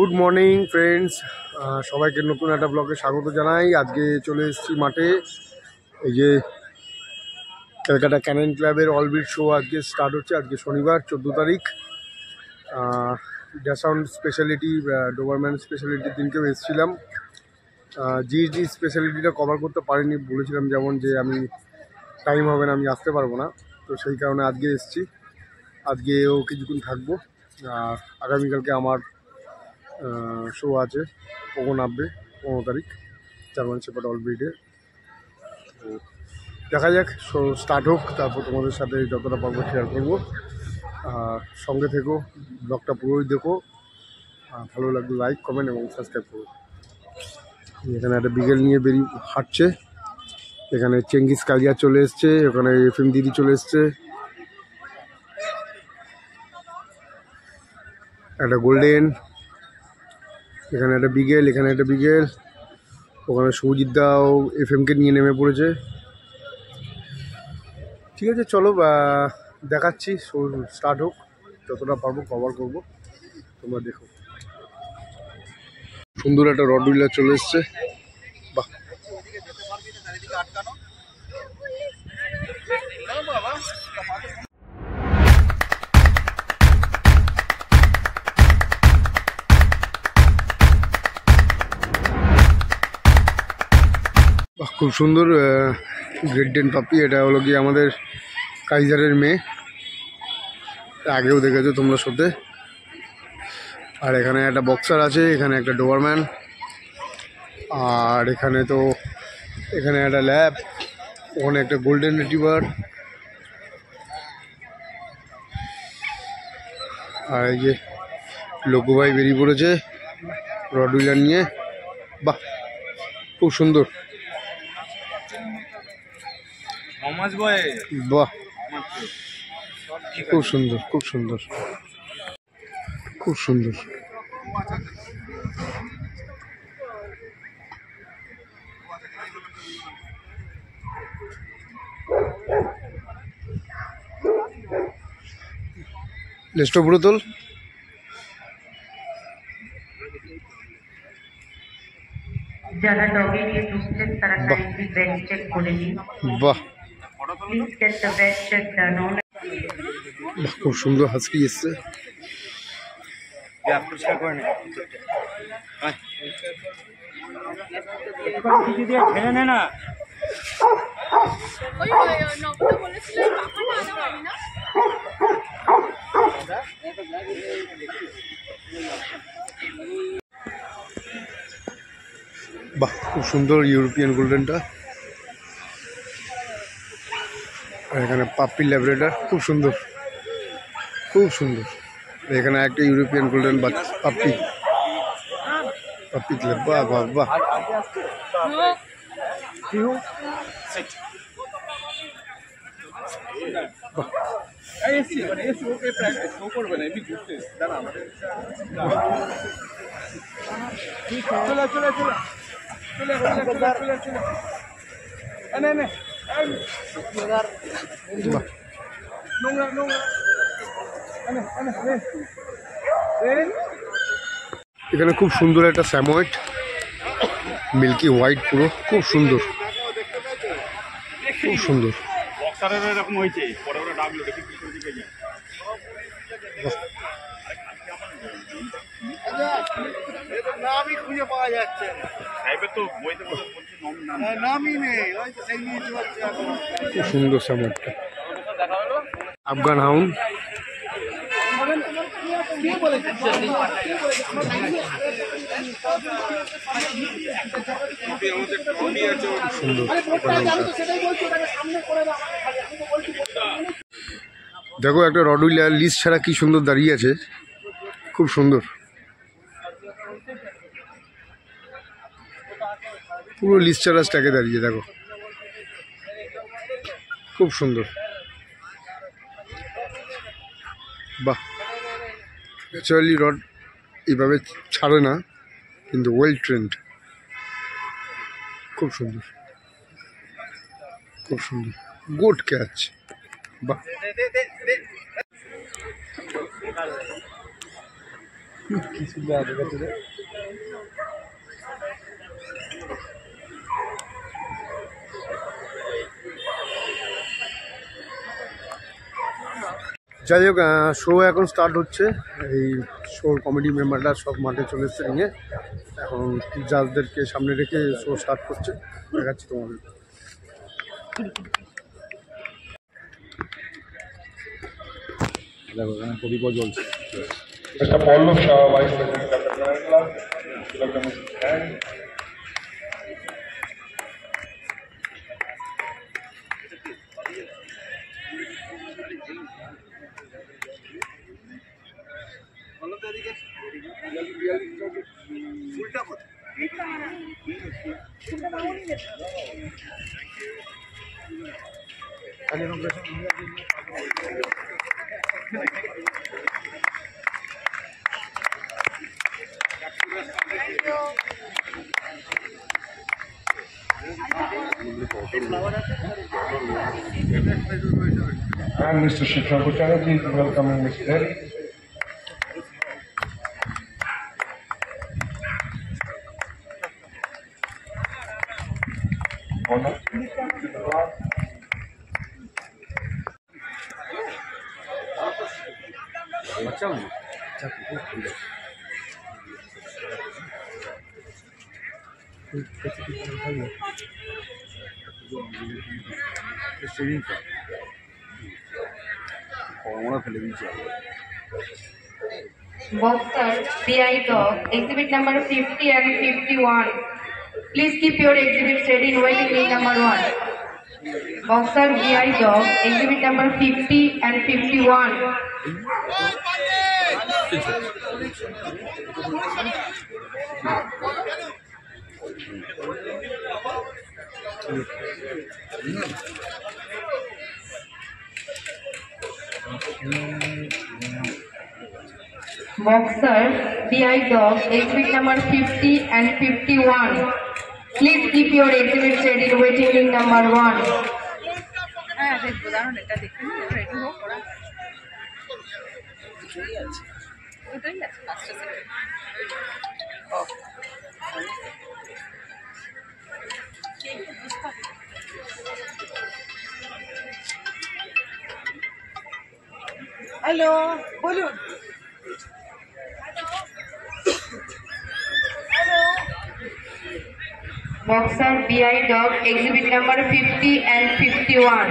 Good morning friends, সবাইকে নতুন একটা ব্লগে স্বাগত জানাই। আজকে চলে এসেছি মাঠে। এই যে ক্যালকাটা ক্যানেন ক্লাবের অলবিট শো আজকে স্টার্ট হচ্ছে। আজকে শনিবার 14 তারিখ। ড্যাসাউন্ড স্পেশালিটি, ডোবারম্যান স্পেশালিটির দিনকেও এসেছিলাম। জিএসডি স্পেশালিটিটা কভার করতে পারিনি, বলেছিলাম যেমন যে আমি টাইম হবে না, আমি আসতে পারবো না। তো সেই কারণে আজকে এসেছি। আজকেও কিছুক্ষণ থাকবো। আর আগামীকালকে আমার শো আছে, পোগো নামবে 15 তারিখ জার্মান শেপার্ড অলবিটে। তো দেখা যাক, শো স্টার্ট হোক, তারপর তোমাদের সাথে যতটা পারবো শেয়ার করবো। সঙ্গে থেকো, ব্লগটা পুরোই দেখো। ভালো লাগলে লাইক, কমেন্ট এবং সাবস্ক্রাইব করো। এখানে একটা বিকেল নিয়ে বেরিয়ে হাঁটছে। এখানে চেঙ্গিস কালিয়া চলে এসছে, ওখানে এফএম দিদি চলে এসছে, একটা গোল্ডেন, এখানে একটা বিকেল, এখানে একটা বিকেল, ওখানে সৌজিৎ দাও এফএমকে নিয়ে নেমে পড়েছে। ঠিক আছে, চলো দেখাচ্ছি, শো স্টার্ট হোক, যতটা পারবো কভার করবো, তোমরা দেখো। সুন্দর একটা রড হুইলার চলে এসছে। বাহ, বাহ, খুব সুন্দর গ্রেট ডেন পাপি। এটা হলো কি আমাদের কাইজারের মেয়ে, আগেও দেখেছো তোমরা শোতে। আর এখানে একটা বক্সার আছে, এখানে একটা ডোবারম্যান, আর এখানে তো এখানে একটা ল্যাব, ওখানে একটা গোল্ডেন রিট্রিভার, আর এই যে লোকো ভাই বেরিয়ে পড়েছে রড হুইলার নিয়ে। বাহ, খুব সুন্দর। বাহ, খুব সুন্দর, খুব সুন্দর, খুব সুন্দর। লেস্টো পুরো তোল। যারা ডগি নিয়ে ঢুকছেন তারা কাইন্ডলি ব্যাগ চেক করে নিন। বাহ, please get the bag check done. খুব সুন্দর হাস্কি এসছে। ছেড়ে নে না। বাহ, খুব সুন্দর ইউরোপিয়ান গোল্ডেনটা। আর এখানে পাপ্পি ল্যাব্রেডর, খুব সুন্দর, খুব সুন্দর। এখানে একটা European golden puppy, puppy club. বাহ বাহ বাহ, এখানে খুব সুন্দর একটা স্যামোয়েড, মিল্কি হোয়াইট পুরো, খুব সুন্দর, খুব সুন্দর। এরকম হয়েছে, পরে ওরা ডাকলো দেখি কি করে দিকে যায়। নামই খুঁজে পাওয়া যাচ্ছে না, সাহেবের তো বইতে বলছে নামই নেই। খুব সুন্দর স্যামোয়েডটা। আফগান হাউন্ড, সুন্দর। দেখো একটা রড হুইলার লিস্ট ছাড়া কি সুন্দর দাঁড়িয়ে আছে, খুব সুন্দর, পুরো লিস্ট ছাড়া স্ট্যাকে দাঁড়িয়ে, দেখো খুব সুন্দর। বাহ, ন্যাচারালি রড এইভাবে ছাড়ে না, কিন্তু ওয়েল ট্রেন্ড, খুব সুন্দর, খুব সুন্দর, গুড ক্যাচ। বাহ, যাই হোক, শো এখন স্টার্ট হচ্ছে। এই শোর কমেডি মেম্বাররা সব মাঠে চলে এসছে রিঙে। এখন জাজদেরকে সামনে রেখে শো স্টার্ট করছে, দেখাচ্ছি তোমাদের। দেখো এখানে প্রদীপ জ্বলছে। Mr. Paulo Shah, Vice President of the Canal Club, welcome Mr. Hand. And Mr. Shikha Bhuttanaji is welcoming Ms. Delhi. Boxer, CI dog, exhibit number 50 and 51. Please keep your exhibit ready in waiting ring number 1. Boxer, CI dog, exhibit number 50 and 51. Boxer, CI dog, exhibit number 50 and 51. Please keep your exhibit ready in waiting ring number 1. হ্যাঁ দেখবো, দাঁড়ান এটা দেখে নিই, ready হোক ওরা। ওটাই আছে 5টা সেকেন্ড। হ্যালো, বলুন। Boxer, BI dog, exhibit number 50 and 51.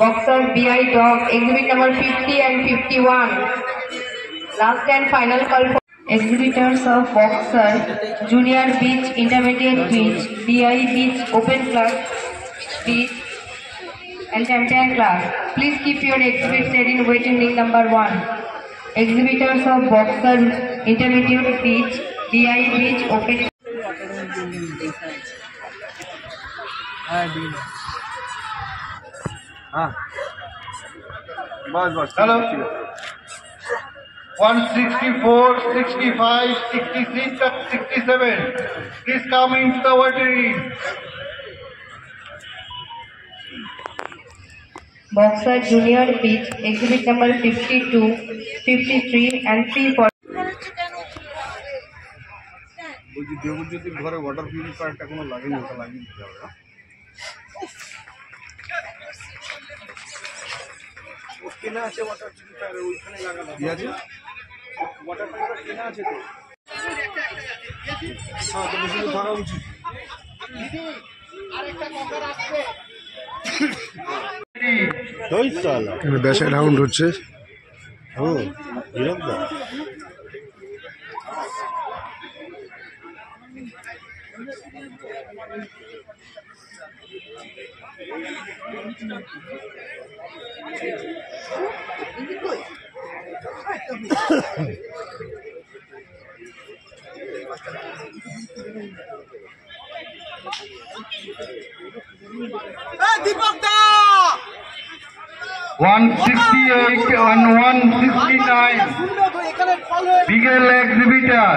Boxer, BI dog, exhibit number 50 and 51. Last and final call for exhibitors of Boxer, Junior Beach, Intermediate Beach, DI Beach, Open Class Beach, and Champion Class. Please keep your exhibits ready in waiting ring number 1. Exhibitors of Boxer, Intermediate Beach, DI Beach, Open. Hello. 164, 65, 66, and 67. Please come into the waiting. Boxer, Junior Beach, exhibit number 52, 53, and 340. বলছি দেবজ্যোতির ঘরে water পিউরিফায়ারটা কোনো লাগেনি, ওটা লাগিয়ে দিতে হবে। কেনা আছে ওয়াটার পিউরিফায়ার, ওইখানে লাগানো আছে। ওয়াটার পিউরিফায়ার কেনা আছে তো? হ্যাঁ, তো বেশি থাকা উচিত। ব্যাসে রাউন্ড হচ্ছে। Deepak da! 168 and 169. Bigel exhibitor.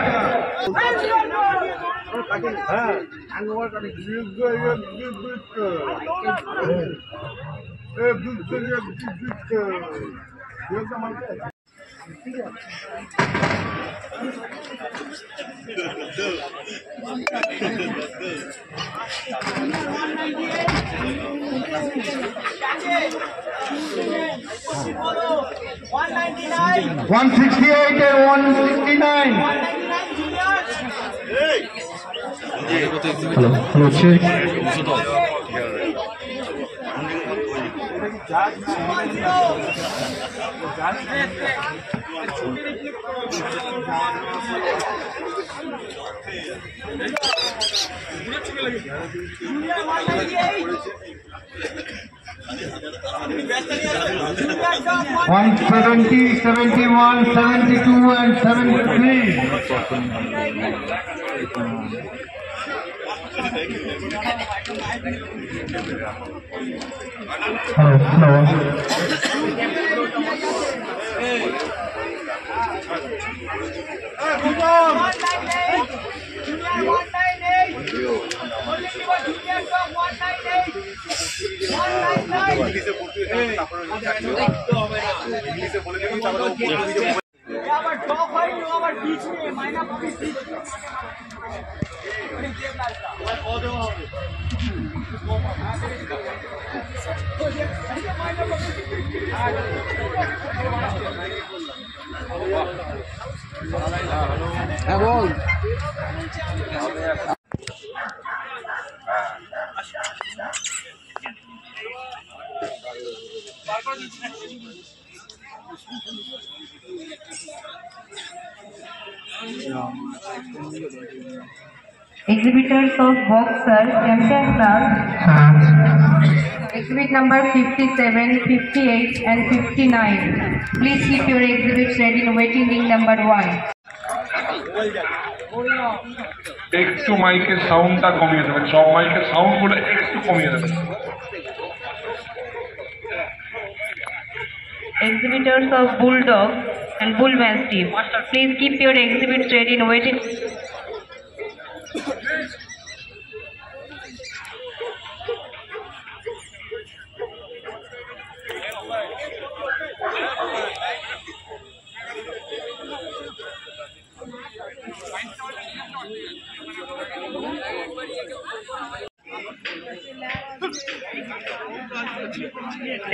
168 and 169. Hello, check. One 70, 71, 72, and 73. Hello. Exhibitors of boxer champion class. Exhibit number 57, 58 and 59. Please keep your exhibits ready in waiting ring number 1. একটু মাইকের সাউন্ডটা কমিয়ে দেবেন, সব মাইকের সাউন্ড গুলো একটু কমিয়ে দেবেন। Exhibitors of bulldog and bull mastiff. Please keep your exhibits ready in waiting.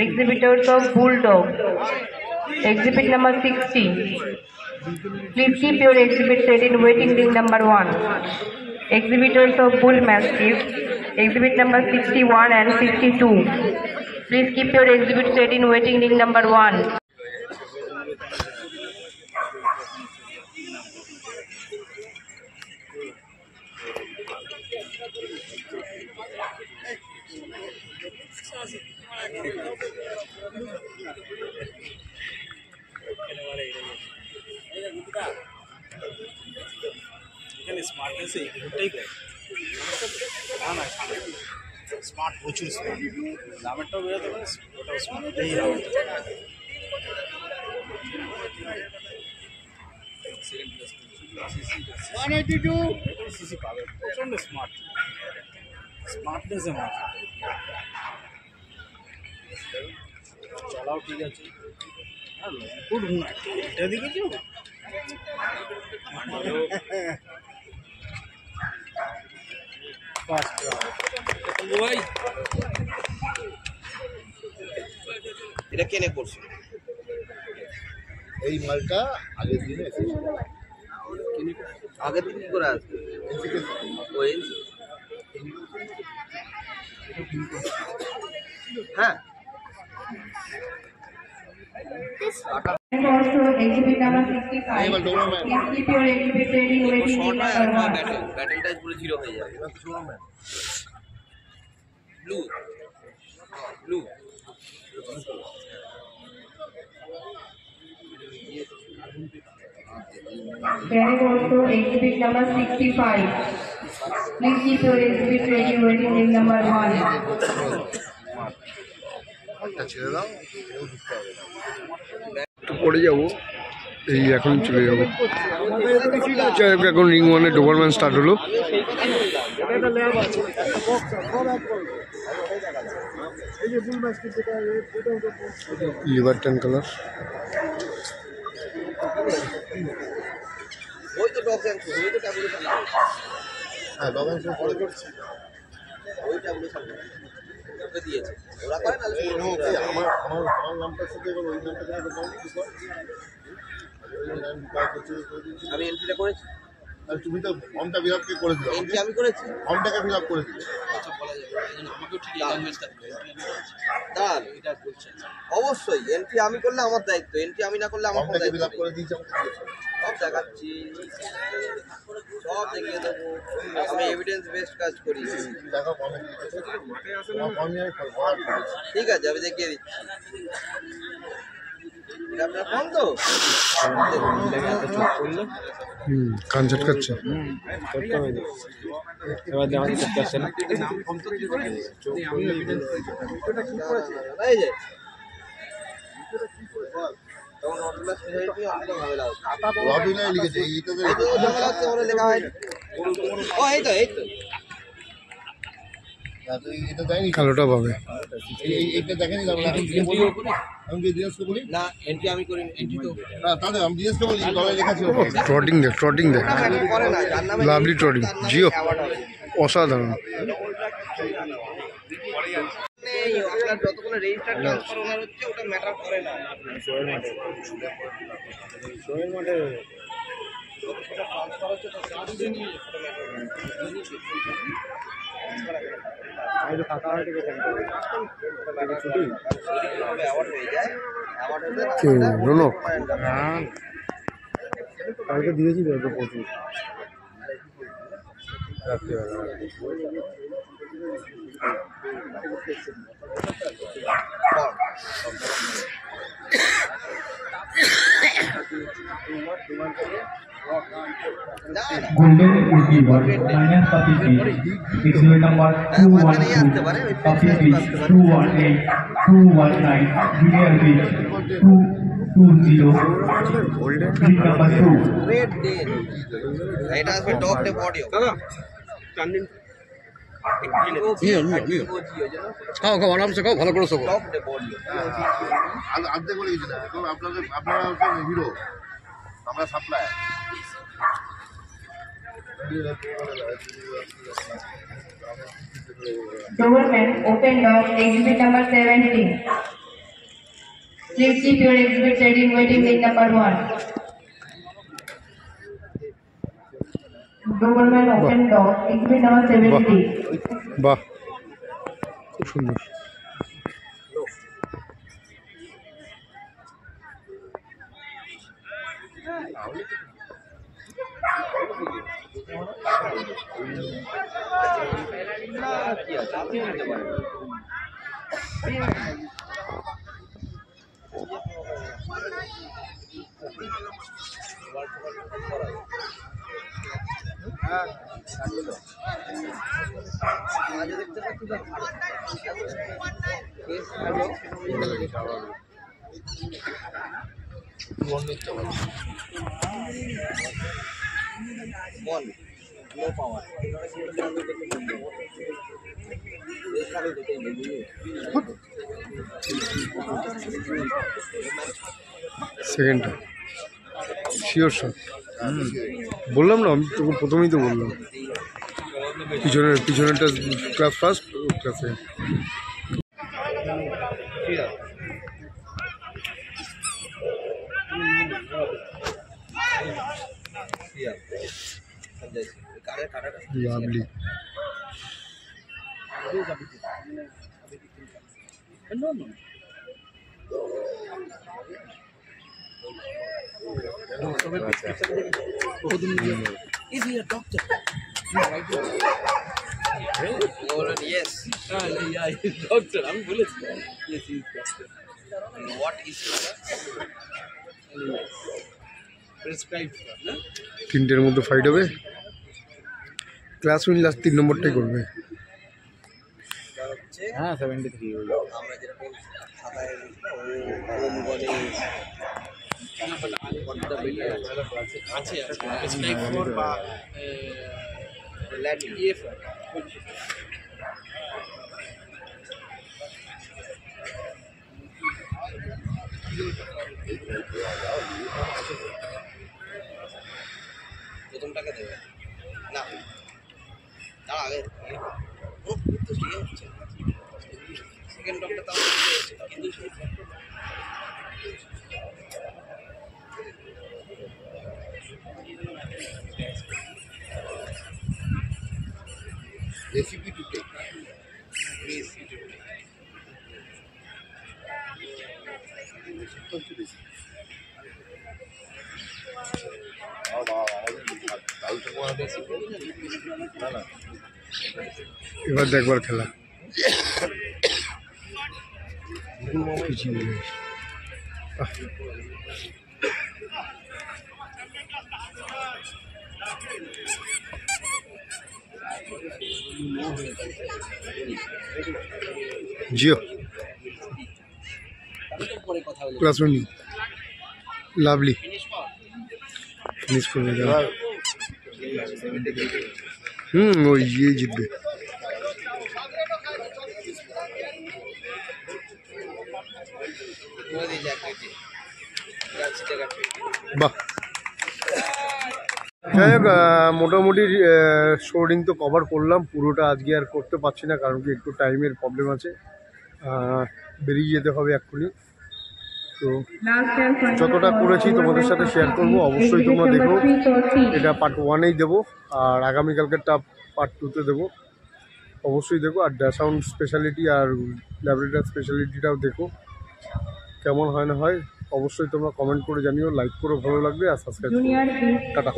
Exhibitors of bulldog. Exhibit number 60. Please keep your exhibits ready in waiting ring number 1. Exhibitors of bull mastiff. Exhibit number 61 and 62. Please keep your exhibits ready in waiting ring number 1. Smart প্রচুর দামেরটাও বেরোতে পারে, ওটাও smart এই CC পাবে, প্রচন্ড smart smartness এমন চলাও ঠিক আছে। আর লংপুর এটা দিকে কেউ ভাই এটা কেনে করছে? এই মালটা আগের দিনে এসেছে। আগের দিন কি করে আসবে? হ্যাঁ And also exhibit number 65. Please keep your exhibit ready waiting ring number 1. ব্যাটেলটা পুরো জিরো হয়ে যাবে। Blue blue And also exhibit number 65. Please keep your exhibit ready waiting ring number 1. ছেড়ে দাও, পড়ে যাবো, এই এখন চলে যাবো। যাই হোক, এখন রিং 1-এ ডোবারম্যান স্টার্ট হলো। Liver tan colour. ওই তো ডগ অ্যান্ড ওই তো ট্যাবলেট হ্যাঁ লগান সব পরে করছে ওই ট্যাবলেট ওকে দিয়েছে ওরা করে না আমার আমার আমার নামটার সাথে এবার ওই নামটা কেন ঢোকাও নি কিছু আমি এন্ট্রিটা করেছি আর তুমি তো ফর্মটা ফিল আপ করে দিও এন্ট্রি আমি করেছি ফর্মটাকে ফিল আপ করে দিও আচ্ছা বলা যাবে আমাকেও ঠিক ল্যাঙ্গুয়েজটা দাঁড়ান এটা বলছেন অবশ্যই এন্ট্রি আমি করলে আমার দায়িত্ব এন্ট্রি আমি না করলে আমার কোনো ফর্মটাকে ফিল দায়িত্ব আপ করে দিয়েছি সব দেখাচ্ছি সব দেখিয়ে দেবো আমি এভিডেন্স বেসড কাজ করি দেখো ফর্মে কি লিখেছে ফর্মে আমি ফরওয়ার্ড করেছি ঠিক আছে আমি দেখিয়ে দিচ্ছি এটা আপনার ফোন তো কান চটকাচ্ছে। এবার দেখা করতে আসছে না এই যে তখন অটোলা স্পেশালিটি অটোলা ঝামেলা হচ্ছে রবিলাই লিখেছে এইটা তো এই তো ঝামেলা হচ্ছে ওরা লেখা হয়নি ও এই তো এটা দেয়নি কালোটা পাবে। এইটা দেখেনি তারপরে এখন কি বলি আমি কি জিজ্ঞেস করে বলি না এন্ট্রি আমি করি এন্ট্রি তো না তাহলে আমি জিজ্ঞেস করে বলি তলায় লেখা ছিল ট্রটিং দেখ, ট্রটিং দেখ, করে না যার নামে লাভলি ট্রটিং, জিও অ্যাওয়ার্ড হবে অসাধারণ। এই আপনার যতগুলো রেজিস্টার ট্রান্সফার ওনার হচ্ছে ওটা ম্যাটার করে না অ্যাওয়ার্ড হয়ে যায় অ্যাওয়ার্ড কে রোনক? কালকে দিয়েছি তো ওকে প্রচুর রাত্রিবেলা Golden Uti World minus Puppy Beach. Exhibit number 212, Puppy Beach 218, 219, Junior Beach 220, Street number 2. Great ডেন এটা আসবে টপ ডে অডিও খাও খাও আরামসে খাও, ভালো করে শোবো। টপ ডে অডিও আর্ধেক বলে গেছি না এখন আপনারা হচ্ছে হিরো আমরা supply Government open door exhibit number 17. Please keep your exhibit ready in waiting list number 1. Government open door exhibit number 17. বাহ, খুব সুন্দর। One, no power. সেকেন্ডটা শিওর শট। বললাম না, আমি তোকে প্রথমেই তো বললাম পিছনেরটা ক্লাস ফার্স্ট, ক্লাসে lovely. Is he a doctor? Yes. Yeah, he's doctor. I'm bullet. Yes, he's doctor. What is Prescribed. তিনটের মধ্যে ফাইট হবে, ক্লাস উইন লাস্ট 3 নম্বরটাই করবে। হ্যাঁ 73 আমরা যেরকম খাতায় ওম বলে আছে prescribed for বা ল্যাটিন EF প্রথমটাকে দেবে না, তার আগে তো ঠিক হচ্ছে, সেকেন্ড ডকটা তাও কিন্তু রেসিপি টু টেক এবার দেখবার খেলা Jio class winning lovely finish করবে ওই জিতবে বাহ। যাই হোক মোটামুটি শোডিং তো কভার করলাম, পুরোটা আজকে আর করতে পারছি না কারণ কি একটু টাইমের প্রবলেম আছে, বেরিয়ে যেতে হবে এক্ষুনি। তো যতটা করেছি তোমাদের সাথে শেয়ার করবো, অবশ্যই তোমরা দেখো। এটা পার্ট 1-এই দেবো আর আগামীকালকেরটা পার্ট 2-তে দেবো, অবশ্যই দেখো। আর সাউন্ড স্পেশালিটি আর ল্যাবরেটরি স্পেশালিটিটাও দেখো, কেমন হয় না হয় অবশ্যই তোমরা কমেন্ট করে জানিও, লাইক করো ভালো লাগবে আর সাবস্ক্রাইব করো। টাটা।